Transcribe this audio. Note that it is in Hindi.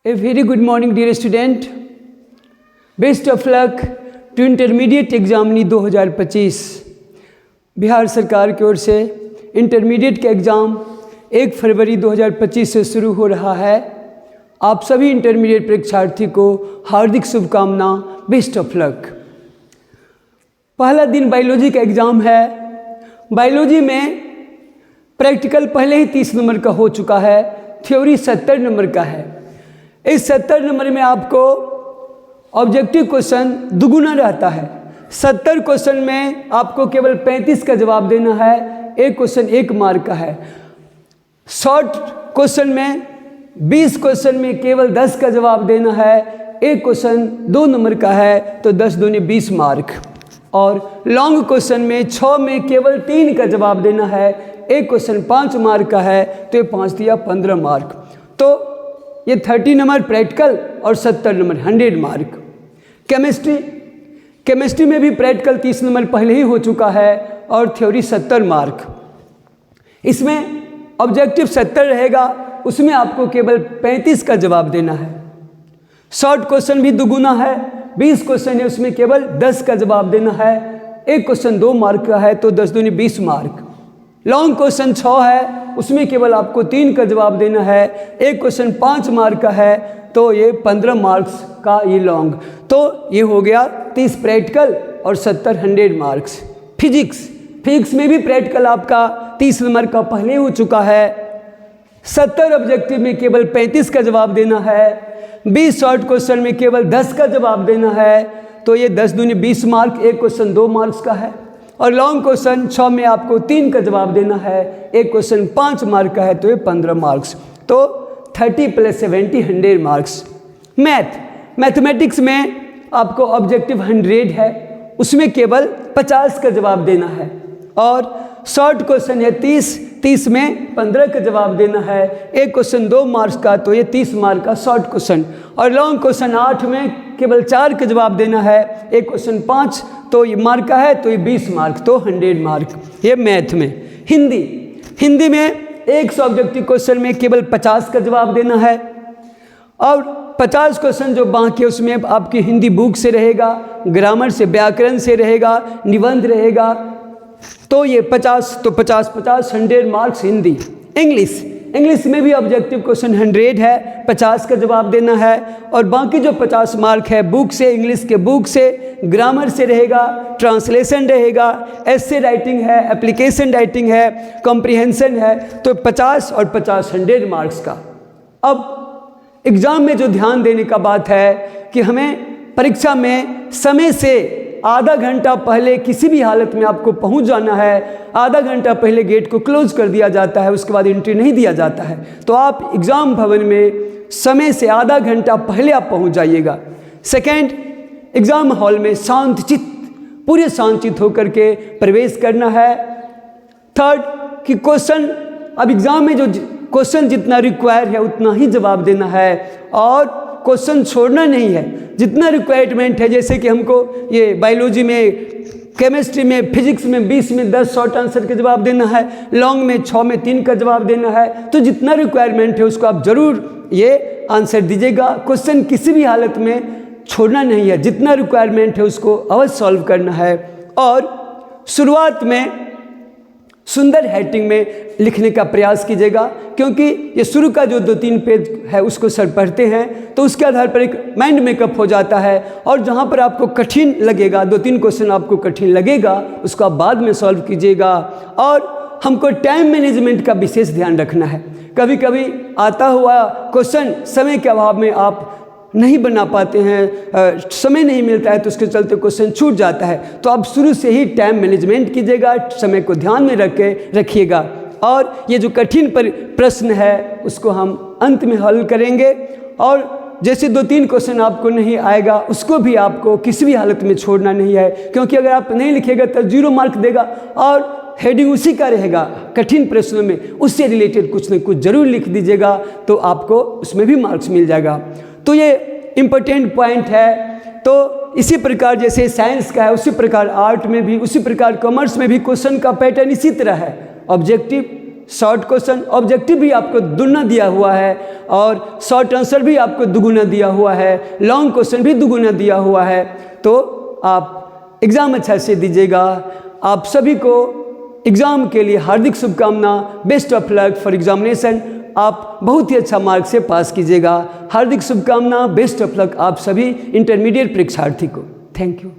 A very good morning dear student. Best of luck to intermediate examinee 2025। Bihar सरकार की ओर से इंटरमीडिएट का एग्ज़ाम 1 फरवरी 2025 से शुरू हो रहा है। आप सभी इंटरमीडिएट परीक्षार्थी को हार्दिक शुभकामना, बेस्ट ऑफ लक। पहला दिन बायोलॉजी का एग्ज़ाम है। बायोलॉजी में प्रैक्टिकल पहले ही 30 नंबर का हो चुका है, थ्योरी 70 नंबर का है। इस 70 नंबर में आपको ऑब्जेक्टिव क्वेश्चन दुगुना रहता है। 70 क्वेश्चन में आपको केवल 35 का जवाब देना है, एक क्वेश्चन 1 मार्क का है। शॉर्ट क्वेश्चन में 20 क्वेश्चन में केवल 10 का जवाब देना है, एक क्वेश्चन 2 नंबर का है तो 10 दूनी 20 मार्क। और लॉन्ग क्वेश्चन में 6 में केवल 3 का जवाब देना है, एक क्वेश्चन 5 मार्क का है तो ये 5 दिया 15 मार्क। तो ये 30 नंबर प्रैक्टिकल और 70 नंबर 100 मार्क। केमिस्ट्री में भी प्रैक्टिकल 30 नंबर पहले ही हो चुका है और थ्योरी 70 मार्क। इसमें ऑब्जेक्टिव 70 रहेगा, उसमें आपको केवल 35 का जवाब देना है। शॉर्ट क्वेश्चन भी दुगुना है, 20 क्वेश्चन है उसमें केवल 10 का जवाब देना है, एक क्वेश्चन 2 मार्क का है तो 10 दूनी 20 मार्क। लॉन्ग क्वेश्चन 6 है, उसमें केवल आपको 3 का जवाब देना है, एक क्वेश्चन 5 मार्क का है तो ये 15 मार्क्स का ये लॉन्ग। तो ये हो गया 30 प्रैक्टिकल और 70 100 मार्क्स। फिजिक्स में भी प्रैक्टिकल आपका 30 नंबर का पहले हो चुका है। 70 ऑब्जेक्टिव में केवल 35 का जवाब देना है, 20 शॉर्ट क्वेश्चन में केवल 10 का जवाब देना है तो ये 10 दूनी 20 मार्क, एक क्वेश्चन 2 मार्क्स का है। और लॉन्ग क्वेश्चन 6 में आपको 3 का जवाब देना है, एक क्वेश्चन 5 मार्क का है तो ये 15 मार्क्स। तो 30 + 70 100 मार्क्स। मैथमेटिक्स में आपको ऑब्जेक्टिव 100 है, उसमें केवल 50 का जवाब देना है। और शॉर्ट क्वेश्चन है 30 में 15 का जवाब देना है, एक क्वेश्चन 2 मार्क्स का तो ये 30 मार्क का शॉर्ट क्वेश्चन। और लॉन्ग क्वेश्चन 8 में केवल 4 का जवाब देना है, एक क्वेश्चन 5 तो ये मार्क का है तो ये 20 मार्क, तो 100 मार्क। ये मैथ में। हिंदी में 100 ऑब्जेक्टिव क्वेश्चन में केवल 50 का जवाब देना है और 50 क्वेश्चन जो बाकी है उसमें आपकी हिंदी बुक से रहेगा, ग्रामर से, व्याकरण से रहेगा, निबंध रहेगा। तो ये 50 तो 50 100 मार्क्स हिंदी। इंग्लिश में भी ऑब्जेक्टिव क्वेश्चन 100 है, 50 का जवाब देना है और बाकी जो 50 मार्क है बुक से, इंग्लिश के बुक से, ग्रामर से रहेगा, ट्रांसलेशन रहेगा, एस्से राइटिंग है, एप्लीकेशन राइटिंग है, कॉम्प्रिहेंशन है। तो 50 और 50 100 मार्क्स का। अब एग्ज़ाम में जो ध्यान देने का बात है कि हमें परीक्षा में समय से आधा घंटा पहले किसी भी हालत में आपको पहुंच जाना है। आधा घंटा पहले गेट को क्लोज कर दिया जाता है, उसके बाद एंट्री नहीं दिया जाता है। तो आप एग्ज़ाम भवन में समय से आधा घंटा पहले आप पहुंच जाइएगा। सेकंड, एग्ज़ाम हॉल में पूरे शांतचित्त होकर के प्रवेश करना है। थर्ड कि क्वेश्चन, अब एग्ज़ाम में जो क्वेश्चन जितना रिक्वायर है उतना ही जवाब देना है और क्वेश्चन छोड़ना नहीं है। जितना रिक्वायरमेंट है, जैसे कि हमको ये बायोलॉजी में, केमिस्ट्री में, फिजिक्स में 20 में 10 शॉर्ट आंसर के जवाब देना है, लॉन्ग में 6 में 3 का जवाब देना है। तो जितना रिक्वायरमेंट है उसको आप ज़रूर ये आंसर दीजिएगा। क्वेश्चन किसी भी हालत में छोड़ना नहीं है, जितना रिक्वायरमेंट है उसको अवश्य सॉल्व करना है। और शुरुआत में सुंदर हैंडराइटिंग में लिखने का प्रयास कीजिएगा, क्योंकि ये शुरू का जो 2-3 पेज है उसको सर पढ़ते हैं तो उसके आधार पर एक माइंड मेकअप हो जाता है। और जहाँ पर आपको कठिन लगेगा, 2-3 क्वेश्चन आपको कठिन लगेगा, उसको आप बाद में सॉल्व कीजिएगा। और हमको टाइम मैनेजमेंट का विशेष ध्यान रखना है। कभी कभी आता हुआ क्वेश्चन समय के अभाव में आप नहीं बना पाते हैं, समय नहीं मिलता है तो उसके चलते क्वेश्चन छूट जाता है। तो आप शुरू से ही टाइम मैनेजमेंट कीजिएगा, समय को ध्यान में रखिएगा। और ये जो कठिन प्रश्न है उसको हम अंत में हल करेंगे। और जैसे 2-3 क्वेश्चन आपको नहीं आएगा उसको भी आपको किसी भी हालत में छोड़ना नहीं है, क्योंकि अगर आप नहीं लिखेगा तो 0 मार्क देगा और हेडिंग उसी का रहेगा। कठिन प्रश्नों में उससे रिलेटेड कुछ न कुछ जरूर लिख दीजिएगा तो आपको उसमें भी मार्क्स मिल जाएगा। तो ये इम्पोर्टेंट पॉइंट है। तो इसी प्रकार जैसे साइंस का है उसी प्रकार आर्ट में भी, उसी प्रकार कॉमर्स में भी क्वेश्चन का पैटर्न इसी तरह है। ऑब्जेक्टिव शॉर्ट क्वेश्चन ऑब्जेक्टिव भी आपको दुगुना दिया हुआ है और शॉर्ट आंसर भी आपको दुगुना दिया हुआ है, लॉन्ग क्वेश्चन भी दुगुना दिया हुआ है। तो आप एग्ज़ाम अच्छा से दीजिएगा। आप सभी को एग्ज़ाम के लिए हार्दिक शुभकामना, best of luck for examination. आप बहुत ही अच्छा मार्क से पास कीजिएगा। हार्दिक शुभकामना, बेस्ट ऑफ लक आप सभी इंटरमीडिएट परीक्षार्थी को। Thank you.